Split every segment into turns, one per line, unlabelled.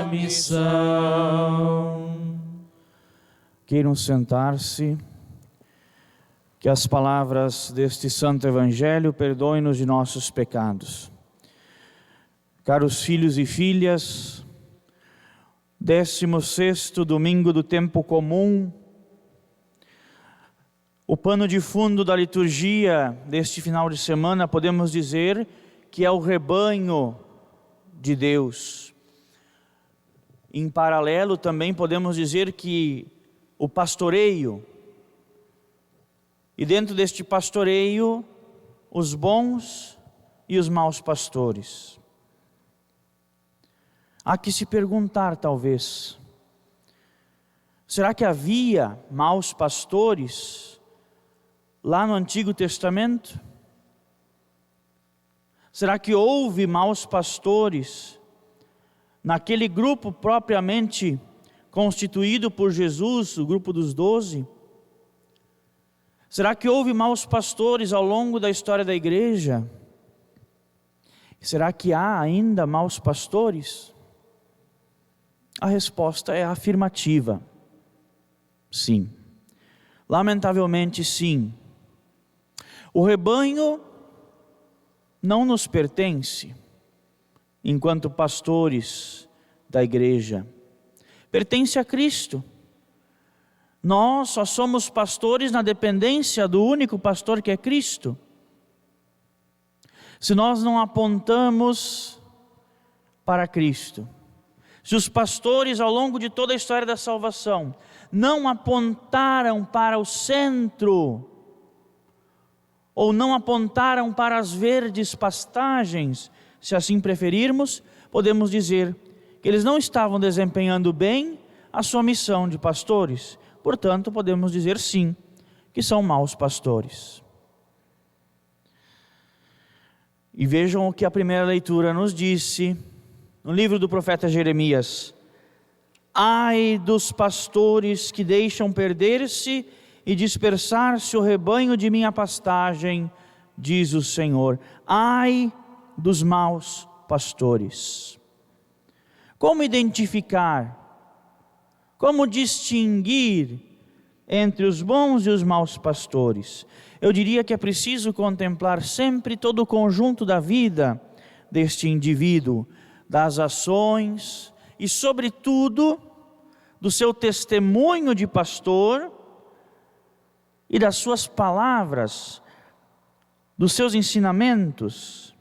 missão.
Queiram sentar-se, que as palavras deste Santo Evangelho perdoem-nos de nossos pecados. Caros filhos e filhas, 16º domingo do tempo comum, o pano de fundo da liturgia deste final de semana, podemos dizer que é o rebanho de Deus. Em paralelo também podemos dizer que o pastoreio, e dentro deste pastoreio, os bons e os maus pastores. Há que se perguntar talvez, será que havia maus pastores lá no Antigo Testamento? Será que houve maus pastores naquele grupo propriamente constituído por Jesus, o grupo dos 12? Será que houve maus pastores ao longo da história da igreja? Será que há ainda maus pastores? A resposta é afirmativa. Sim. Lamentavelmente, sim. O rebanho não nos pertence enquanto pastores da igreja. Pertence a Cristo. Nós só somos pastores na dependência do único pastor que é Cristo. Se nós não apontamos para Cristo, se os pastores ao longo de toda a história da salvação não apontaram para o centro, ou não apontaram para as verdes pastagens, se assim preferirmos, podemos dizer que eles não estavam desempenhando bem a sua missão de pastores. Portanto, podemos dizer sim, que são maus pastores. E vejam o que a primeira leitura nos disse, no livro do profeta Jeremias: ai dos pastores que deixam perder-se e dispersar-se o rebanho de minha pastagem, diz o Senhor. Ai dos maus pastores. Como identificar, como distinguir entre os bons e os maus pastores? Eu diria que é preciso contemplar sempre todo o conjunto da vida deste indivíduo, das ações e, sobretudo, do seu testemunho de pastor e das suas palavras, dos seus ensinamentos.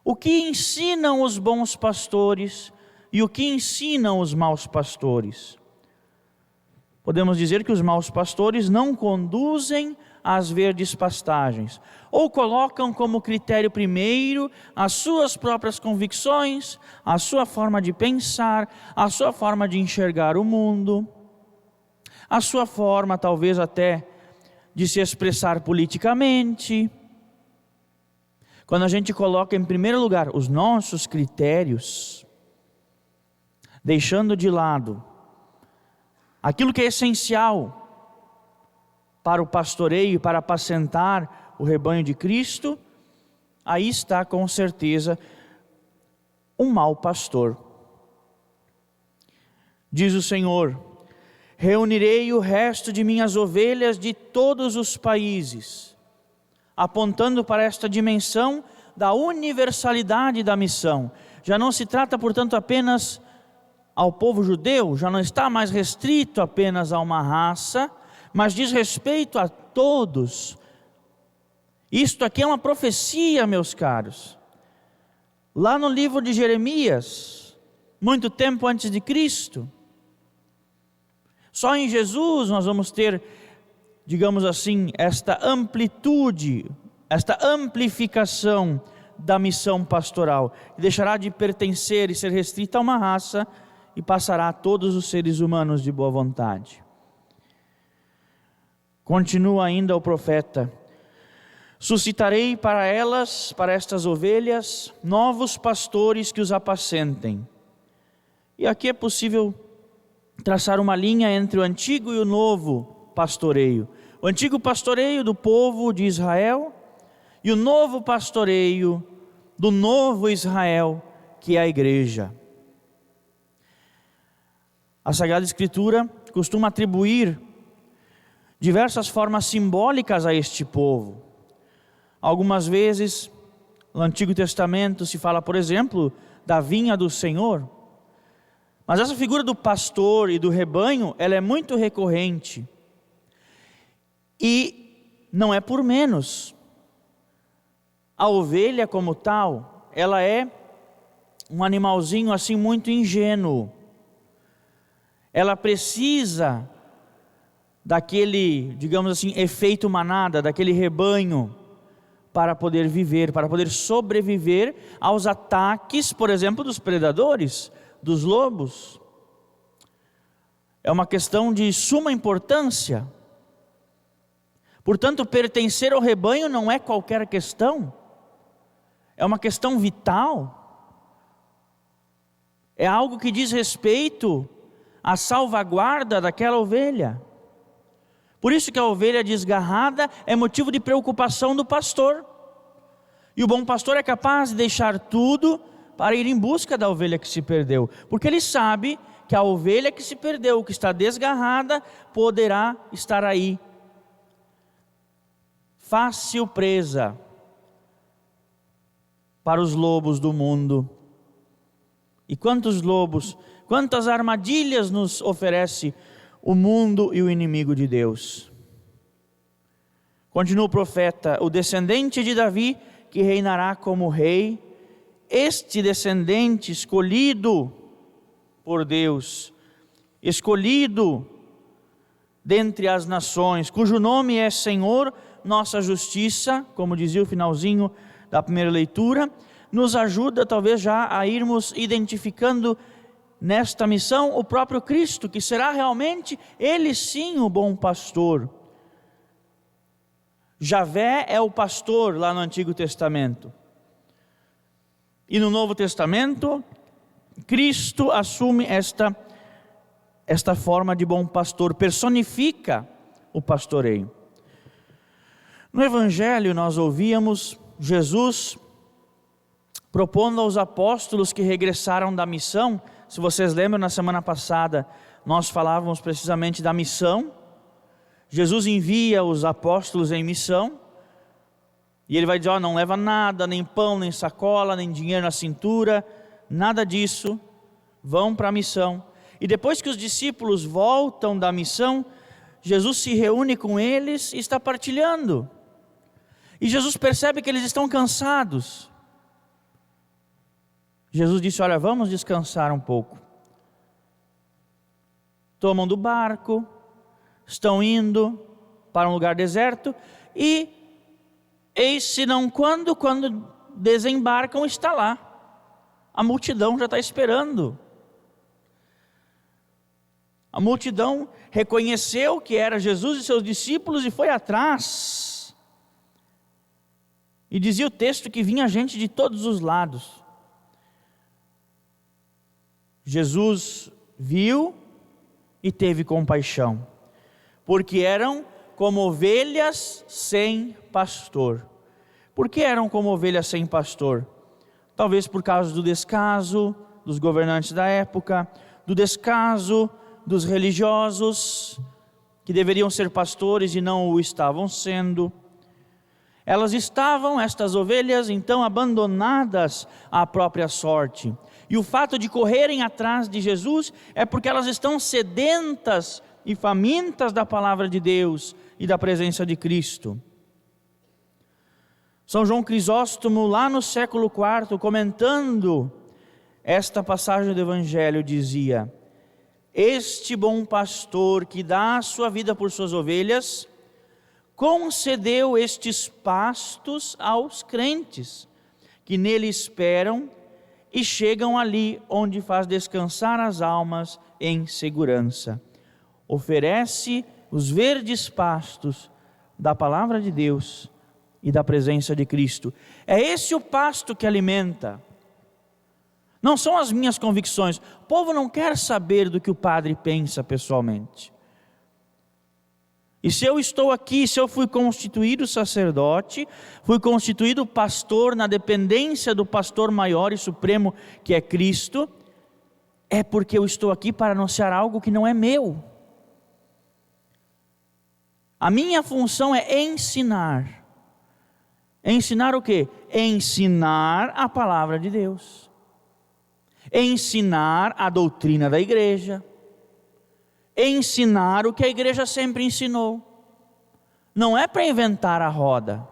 O que ensinam os bons pastores e o que ensinam os maus pastores? Podemos dizer que os maus pastores não conduzem às verdes pastagens, ou colocam como critério primeiro as suas próprias convicções, a sua forma de pensar, a sua forma de enxergar o mundo, a sua forma talvez até de se expressar politicamente. Quando a gente coloca em primeiro lugar os nossos critérios, deixando de lado aquilo que é essencial para o pastoreio, para apacentar o rebanho de Cristo, aí está com certeza um mau pastor. Diz o Senhor: reunirei o resto de minhas ovelhas de todos os países, apontando para esta dimensão da universalidade da missão. Já não se trata, portanto, apenas ao povo judeu, já não está mais restrito apenas a uma raça, mas diz respeito a todos. Isto aqui é uma profecia, meus caros. Lá no livro de Jeremias, muito tempo antes de Cristo, só em Jesus nós vamos ter, digamos assim, esta amplitude, esta amplificação da missão pastoral. Deixará de pertencer e ser restrita a uma raça e passará a todos os seres humanos de boa vontade. Continua ainda o profeta: suscitarei para elas, para estas ovelhas, novos pastores que os apacentem. E aqui é possível traçar uma linha entre o antigo e o novo pastoreio. O antigo pastoreio do povo de Israel e o novo pastoreio do novo Israel, que é a igreja. A Sagrada Escritura costuma atribuir diversas formas simbólicas a este povo. Algumas vezes, no Antigo Testamento se fala, por exemplo, da vinha do Senhor. Mas essa figura do pastor e do rebanho, ela é muito recorrente. E não é por menos. A ovelha como tal, ela é um animalzinho assim muito ingênuo. Ela precisa daquele, digamos assim, efeito manada, daquele rebanho, para poder viver, para poder sobreviver aos ataques, por exemplo, dos predadores, dos lobos. É uma questão de suma importância. Portanto, pertencer ao rebanho não é qualquer questão, é uma questão vital, é algo que diz respeito à salvaguarda daquela ovelha. Por isso que a ovelha desgarrada é motivo de preocupação do pastor, e o bom pastor é capaz de deixar tudo para ir em busca da ovelha que se perdeu, porque ele sabe que a ovelha que se perdeu, que está desgarrada, poderá estar aí, fácil presa para os lobos do mundo. E quantos lobos, quantas armadilhas nos oferece o mundo e o inimigo de Deus. Continua o profeta: o descendente de Davi que reinará como rei, este descendente escolhido por Deus, escolhido dentre as nações, cujo nome é Senhor, nossa justiça, como dizia o finalzinho da primeira leitura, nos ajuda talvez já a irmos identificando nesta missão o próprio Cristo, que será realmente Ele sim o bom pastor. Javé é o pastor lá no Antigo Testamento. E no Novo Testamento, Cristo assume esta forma de bom pastor, personifica o pastoreio. No Evangelho nós ouvíamos Jesus propondo aos apóstolos que regressaram da missão. Se vocês lembram, na semana passada nós falávamos precisamente da missão. Jesus envia os apóstolos em missão, e ele vai dizer: não leva nada, nem pão, nem sacola, nem dinheiro na cintura, nada disso, vão para a missão. E depois que os discípulos voltam da missão, Jesus se reúne com eles e está partilhando. E Jesus percebe que eles estão cansados. Jesus disse: olha, vamos descansar um pouco. Tomam do barco, estão indo para um lugar deserto, e eis se não quando desembarcam, está lá. A multidão já está esperando. A multidão reconheceu que era Jesus e seus discípulos e foi atrás. E dizia o texto que vinha gente de todos os lados. Jesus viu e teve compaixão, porque eram como ovelhas sem pastor. Por que eram como ovelhas sem pastor? Talvez por causa do descaso dos governantes da época, do descaso dos religiosos, que deveriam ser pastores e não o estavam sendo. Elas estavam, estas ovelhas, então abandonadas à própria sorte. E o fato de correrem atrás de Jesus é porque elas estão sedentas e famintas da palavra de Deus e da presença de Cristo. São João Crisóstomo, lá no século IV, comentando esta passagem do Evangelho, dizia: este bom pastor que dá a sua vida por suas ovelhas, concedeu estes pastos aos crentes, que nele esperam e chegam ali onde faz descansar as almas em segurança. Oferece os verdes pastos da palavra de Deus e da presença de Cristo. É esse o pasto que alimenta. Não são as minhas convicções. O povo não quer saber do que o padre pensa pessoalmente. E se eu estou aqui, se eu fui constituído sacerdote, fui constituído pastor na dependência do pastor maior e supremo que é Cristo, é porque eu estou aqui para anunciar algo que não é meu. A minha função é ensinar. Ensinar o quê? Ensinar a palavra de Deus. Ensinar a doutrina da igreja. Ensinar o que a igreja sempre ensinou. Não é para inventar a roda.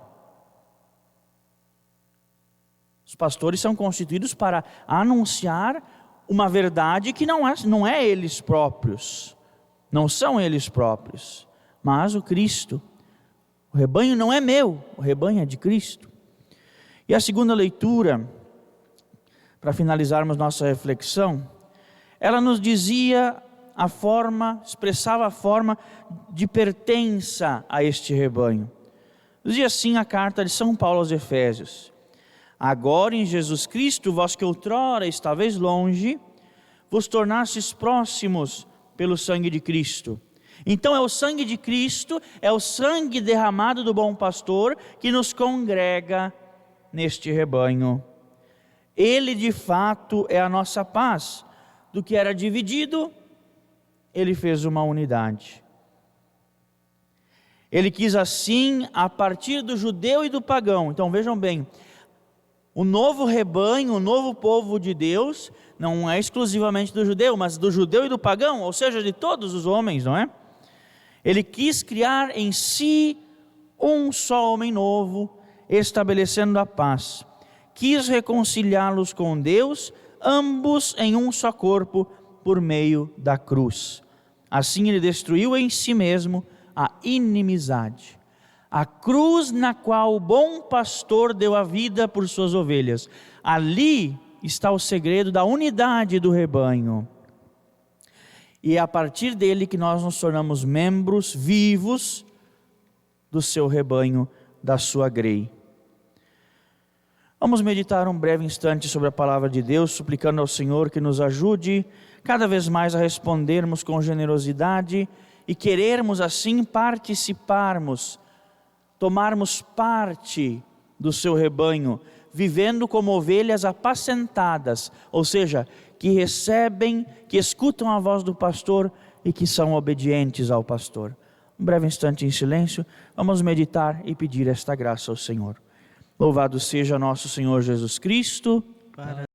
Os pastores são constituídos para anunciar uma verdade que não é eles próprios. Não são eles próprios, mas o Cristo. O rebanho não é meu, o rebanho é de Cristo. E a segunda leitura, para finalizarmos nossa reflexão, ela nos dizia expressava a forma de pertença a este rebanho. Dizia assim a carta de São Paulo aos Efésios: agora em Jesus Cristo, vós que outrora estáveis longe, vos tornastes próximos pelo sangue de Cristo. Então é o sangue de Cristo, é o sangue derramado do bom pastor que nos congrega neste rebanho. Ele de fato é a nossa paz. Do que era dividido, Ele fez uma unidade. Ele quis assim, a partir do judeu e do pagão. Então vejam bem, o novo rebanho, o novo povo de Deus, não é exclusivamente do judeu, mas do judeu e do pagão, ou seja, de todos os homens, não é? Ele quis criar em si um só homem novo, estabelecendo a paz. Quis reconciliá-los com Deus, ambos em um só corpo, por meio da cruz. Assim ele destruiu em si mesmo a inimizade. A cruz na qual o bom pastor deu a vida por suas ovelhas. Ali está o segredo da unidade do rebanho. E é a partir dele que nós nos tornamos membros vivos do seu rebanho, da sua grei. Vamos meditar um breve instante sobre a palavra de Deus, suplicando ao Senhor que nos ajude cada vez mais a respondermos com generosidade e querermos assim participarmos, tomarmos parte do seu rebanho, vivendo como ovelhas apacentadas, ou seja, que recebem, que escutam a voz do pastor e que são obedientes ao pastor. Um breve instante em silêncio, vamos meditar e pedir esta graça ao Senhor. Louvado seja nosso Senhor Jesus Cristo.